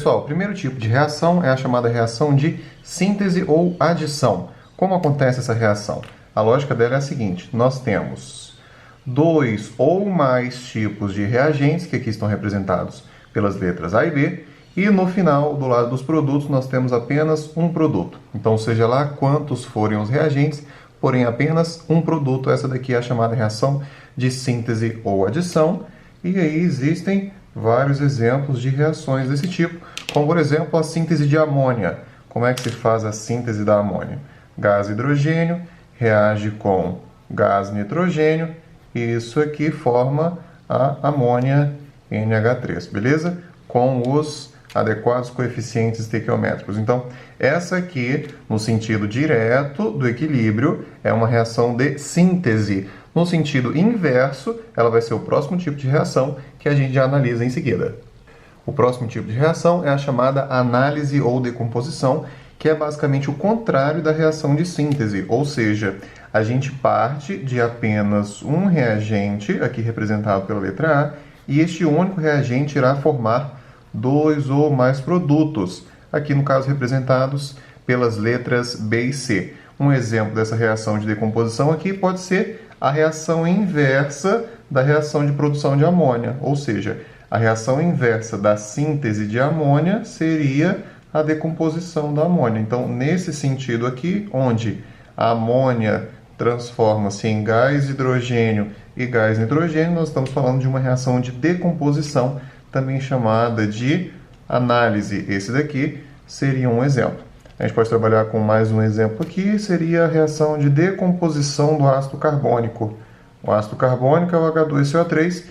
pessoal, o primeiro tipo de reação é a chamada reação de síntese ou adição. Como acontece essa reação? A lógica dela é a seguinte: nós temos dois ou mais tipos de reagentes, que aqui estão representados pelas letras A e B, e no final, do lado dos produtos, nós temos apenas um produto. Então, seja lá quantos forem os reagentes, porém apenas um produto, essa daqui é a chamada reação de síntese ou adição. E aí existem vários exemplos de reações desse tipo, como por exemplo a síntese de amônia. Como é que se faz a síntese da amônia? Gás hidrogênio reage com gás nitrogênio, e isso aqui forma a amônia NH3, beleza? Com os adequados coeficientes estequiométricos. Então, essa aqui, no sentido direto do equilíbrio, é uma reação de síntese. No sentido inverso, ela vai ser o próximo tipo de reação que a gente já analisa em seguida. O próximo tipo de reação é a chamada análise ou decomposição, que é basicamente o contrário da reação de síntese, ou seja, a gente parte de apenas um reagente, aqui representado pela letra A, e este único reagente irá formar dois ou mais produtos, aqui no caso representados pelas letras B e C. Um exemplo dessa reação de decomposição aqui pode ser a reação inversa da reação de produção de amônia, ou seja, a reação inversa da síntese de amônia seria a decomposição da amônia. Então, nesse sentido aqui, onde a amônia transforma-se em gás hidrogênio e gás nitrogênio, nós estamos falando de uma reação de decomposição, também chamada de análise. Esse daqui seria um exemplo. A gente pode trabalhar com mais um exemplo aqui, seria a reação de decomposição do ácido carbônico. O ácido carbônico é o H2CO3,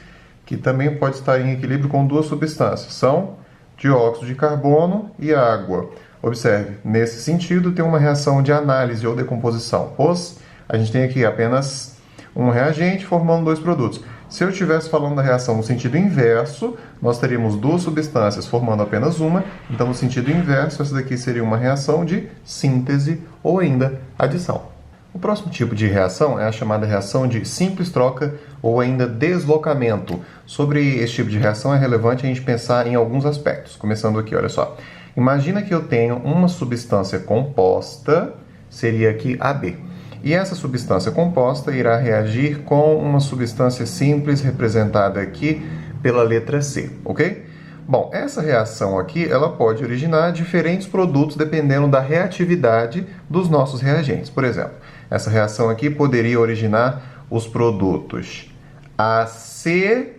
que também pode estar em equilíbrio com duas substâncias, são dióxido de carbono e água. Observe, nesse sentido tem uma reação de análise ou decomposição, pois a gente tem aqui apenas um reagente formando dois produtos. Se eu estivesse falando da reação no sentido inverso, nós teríamos duas substâncias formando apenas uma, então no sentido inverso, essa daqui seria uma reação de síntese ou ainda adição. O próximo tipo de reação é a chamada reação de simples troca ou ainda deslocamento. Sobre esse tipo de reação é relevante a gente pensar em alguns aspectos. Começando aqui, olha só. Imagina que eu tenho uma substância composta, seria aqui AB. E essa substância composta irá reagir com uma substância simples representada aqui pela letra C, ok? Bom, essa reação aqui, ela pode originar diferentes produtos dependendo da reatividade dos nossos reagentes. Por exemplo, essa reação aqui poderia originar os produtos AC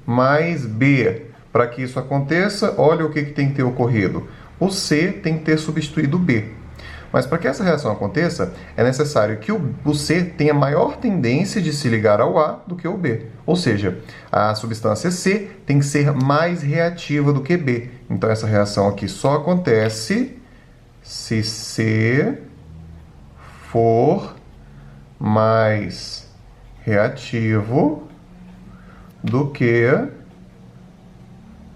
mais B. Para que isso aconteça, olha o que tem que ter ocorrido. O C tem que ter substituído o B. Mas para que essa reação aconteça, é necessário que o C tenha maior tendência de se ligar ao A do que o B. Ou seja, a substância C tem que ser mais reativa do que B. Então, essa reação aqui só acontece se C for mais reativo do que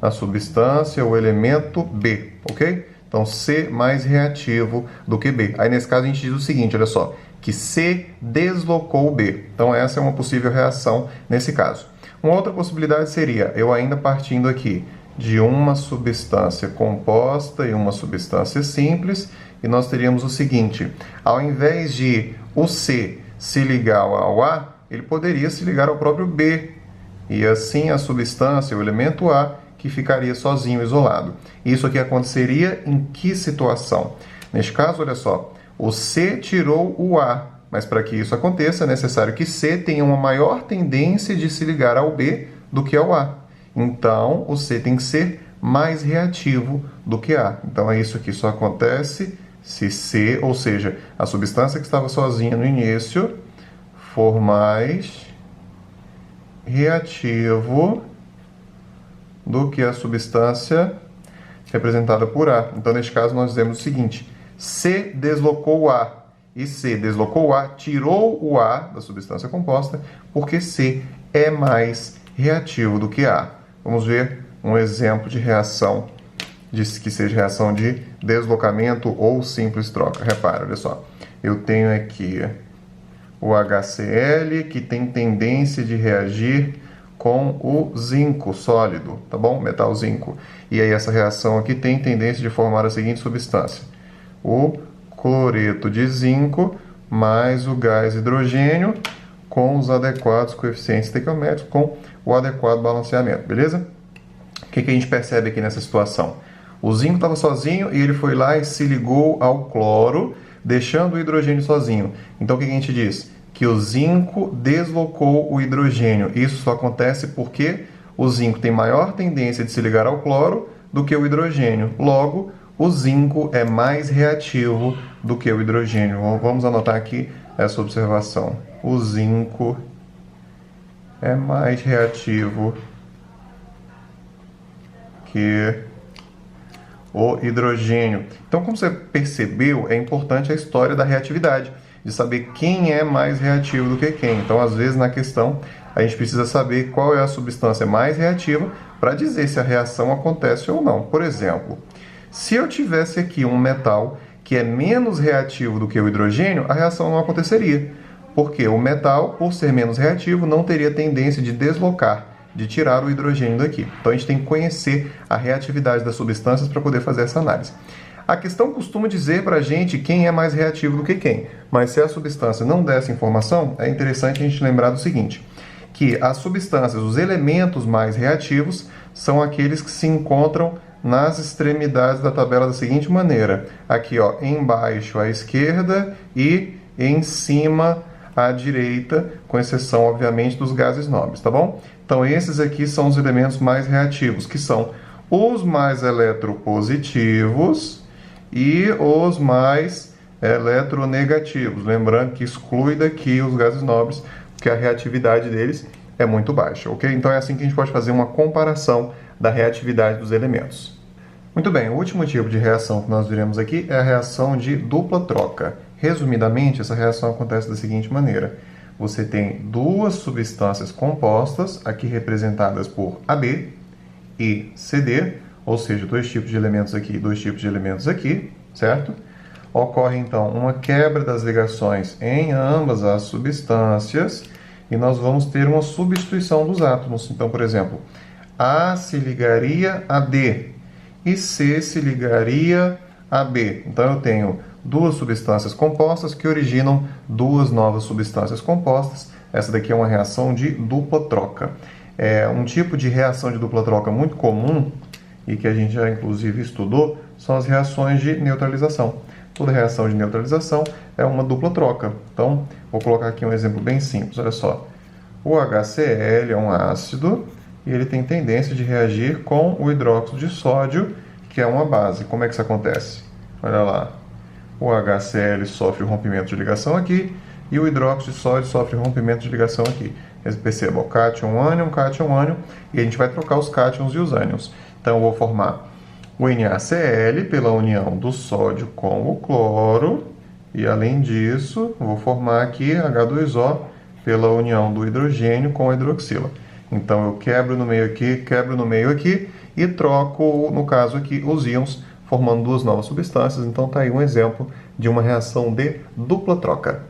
a substância ou elemento B, ok? Então, C mais reativo do que B. Aí, nesse caso, a gente diz o seguinte, olha só, que C deslocou B. Então, essa é uma possível reação nesse caso. Uma outra possibilidade seria, eu ainda partindo aqui de uma substância composta e uma substância simples, e nós teríamos o seguinte, ao invés de o C se ligar ao A, ele poderia se ligar ao próprio B, e assim a substância, o elemento A, que ficaria sozinho, isolado. Isso aqui aconteceria em que situação? Neste caso, olha só, o C tirou o A, mas para que isso aconteça é necessário que C tenha uma maior tendência de se ligar ao B do que ao A. Então, o C tem que ser mais reativo do que A. Então, isso aqui só acontece se C, ou seja, a substância que estava sozinha no início, for mais reativo do que a substância representada por A. Então, neste caso, nós dizemos o seguinte, C deslocou o A, e C deslocou o A, tirou o A da substância composta, porque C é mais reativo do que A. Vamos ver um exemplo de reação, que seja reação de deslocamento ou simples troca. Repara, olha só, eu tenho aqui o HCl, que tem tendência de reagir com o zinco sólido, tá bom? Metal zinco. E aí essa reação aqui tem tendência de formar a seguinte substância: o cloreto de zinco mais o gás hidrogênio com os adequados coeficientes estequiométricos, com o adequado balanceamento, beleza? O que a gente percebe aqui nessa situação? O zinco estava sozinho e ele foi lá e se ligou ao cloro, deixando o hidrogênio sozinho. Então o que a gente diz? Que o zinco deslocou o hidrogênio. Isso só acontece porque o zinco tem maior tendência de se ligar ao cloro do que o hidrogênio. Logo, o zinco é mais reativo do que o hidrogênio. Vamos anotar aqui essa observação. O zinco é mais reativo que o hidrogênio. Então, como você percebeu, é importante a história da reatividade, de saber quem é mais reativo do que quem. Então, às vezes, na questão, a gente precisa saber qual é a substância mais reativa para dizer se a reação acontece ou não. Por exemplo, se eu tivesse aqui um metal que é menos reativo do que o hidrogênio, a reação não aconteceria. Porque o metal, por ser menos reativo, não teria tendência de deslocar, de tirar o hidrogênio daqui. Então a gente tem que conhecer a reatividade das substâncias para poder fazer essa análise. A questão costuma dizer para a gente quem é mais reativo do que quem, mas se a substância não der essa informação, é interessante a gente lembrar do seguinte, que as substâncias, os elementos mais reativos, são aqueles que se encontram nas extremidades da tabela da seguinte maneira, aqui ó, embaixo à esquerda e em cima à direita, com exceção, obviamente, dos gases nobres, tá bom? Então, esses aqui são os elementos mais reativos, que são os mais eletropositivos e os mais eletronegativos. Lembrando que exclui daqui os gases nobres, porque a reatividade deles é muito baixa, ok? Então, é assim que a gente pode fazer uma comparação da reatividade dos elementos. Muito bem, o último tipo de reação que nós veremos aqui é a reação de dupla troca. Resumidamente, essa reação acontece da seguinte maneira. Você tem duas substâncias compostas, aqui representadas por AB e CD, ou seja, dois tipos de elementos aqui e dois tipos de elementos aqui, certo? Ocorre, então, uma quebra das ligações em ambas as substâncias e nós vamos ter uma substituição dos átomos. Então, por exemplo, A se ligaria a D e C se ligaria a B. Então, eu tenho duas substâncias compostas que originam duas novas substâncias compostas. Essa daqui é uma reação de dupla troca. É um tipo de reação de dupla troca muito comum e que a gente já inclusive estudou, são as reações de neutralização. Toda reação de neutralização é uma dupla troca. Então, vou colocar aqui um exemplo bem simples. Olha só, o HCl é um ácido e ele tem tendência de reagir com o hidróxido de sódio, que é uma base. Como é que isso acontece? Olha lá, o HCl sofre o rompimento de ligação aqui e o hidróxido de sódio sofre o rompimento de ligação aqui. Perceba, o cátion, ânion, e a gente vai trocar os cátions e os ânions. Então, eu vou formar o NaCl pela união do sódio com o cloro, e além disso, vou formar aqui H2O pela união do hidrogênio com a hidroxila. Então, eu quebro no meio aqui e troco, no caso aqui, os íons, formando duas novas substâncias. Então, está aí um exemplo de uma reação de dupla troca.